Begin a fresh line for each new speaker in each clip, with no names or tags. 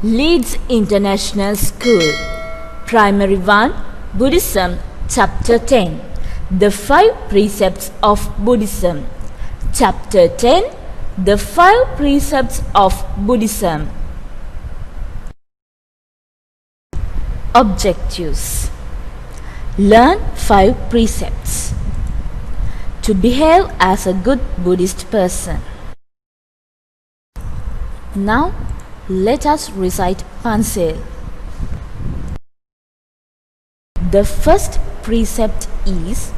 Leeds International School. Primary 1, Buddhism, Chapter 10. The 5 Precepts of Buddhism. Chapter 10. The 5 Precepts of Buddhism. Objectives. Learn 5 precepts. To behave as a good Buddhist person. Now, let us recite Pansil. The first precept is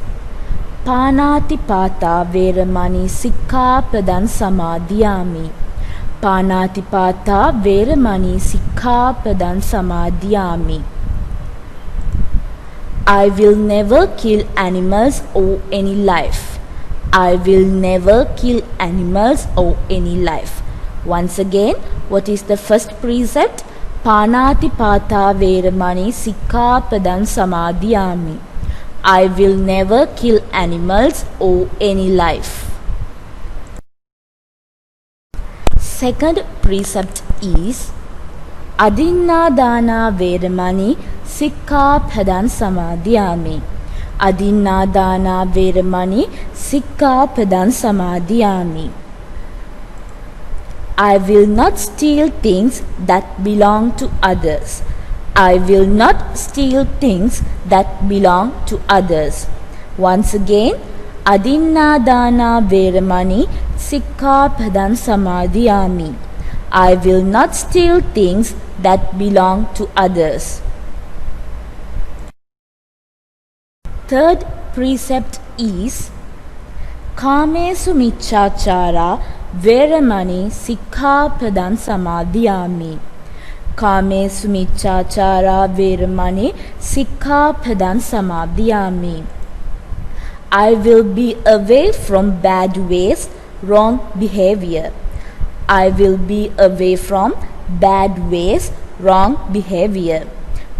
Panatipata Veramani Sikkhapadan Samadhiyami. Panatipata Veramani Sikkhapadan Samadhiyami. I will never kill animals or any life. I will never kill animals or any life. Once again, what is the first precept? Panatipata Veramani Sikkhapadan Samadhiyami. I will never kill animals or any life. Second precept is Adinnadana Veramani Sikkhapadan Samadhiyami. Adinnadana Veramani Sikkhapadan Samadhiyami. I will not steal things that belong to others. I will not steal things that belong to others. Once again, Adinnadana Veramani Sikkhapadan Samadhiyami. I will not steal things that belong to others. Third precept is Kamesu Michachara Veramani Sikkhapadan Samadhiyami. Kamesu Michachara Veramani Sikkhapadan Samadhiyami. I will be away from bad ways, wrong behavior. I will be away from bad ways, wrong behavior.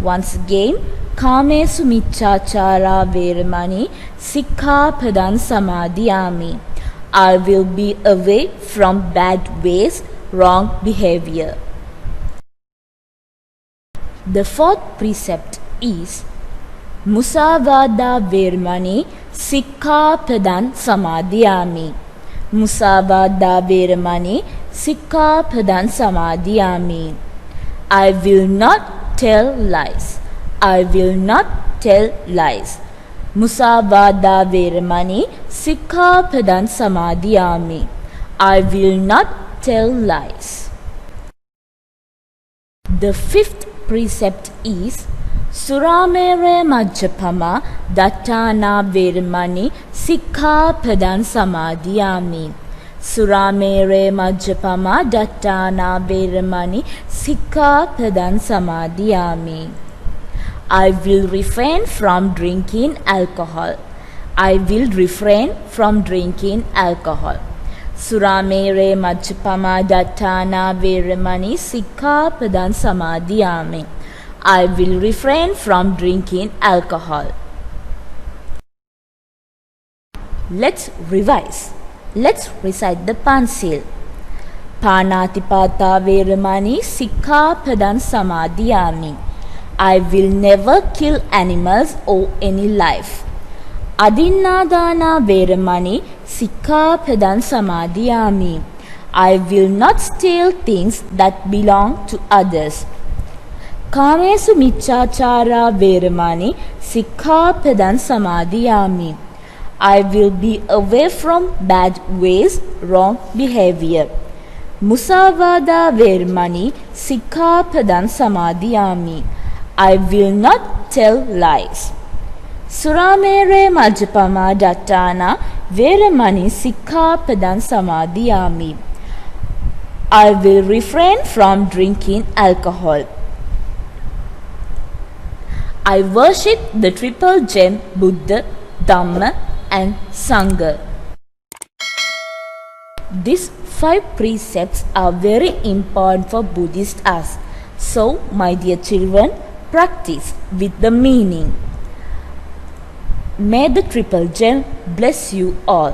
Once again, Kamesu Michachara Veramani Sikkhapadan Samadhiyami. I will be away from bad ways, wrong behavior. The fourth precept is Musavada Veramani Sikkhapadan Samadhiyami. Musavada Veramani Sikkhapadan Samadhiyami. I will not tell lies. I will not tell lies. Musavada Veramani Sikkhapadan Samadhiyami. I will not tell lies. The fifth precept is Suramere Majjapama Dattana Veramani Sikkhapadan Samadhiyami. Suramere Majjapama Dattana Veramani Sikkhapadan Samadhiyami. I will refrain from drinking alcohol. I will refrain from drinking alcohol. Suramere Majjapama Dattana Veramani Sikkhapadan Samadhiyami. I will refrain from drinking alcohol. Let's revise. Let's recite the Pansil. Panatipata Veramani Sikkhapadan Samadhiyami. I will never kill animals or any life. Adinnadana Veramani Sikkhapadan Samadhiyami. I will not steal things that belong to others. Kamesu Michachara Veramani Sikkhapadan Samadhiyami. I will be away from bad ways, wrong behavior. Musavada Veramani Sikkhapadan Samadhiyami. I will not tell lies. Suramere Majjapama Dattana Veramani Sikkhapadan Samadhiyami. I will refrain from drinking alcohol. I worship the triple gem Buddha, Dhamma and Sangha. These 5 precepts are very important for Buddhists as. So, my dear children, practice with the meaning. May the triple gem bless you all.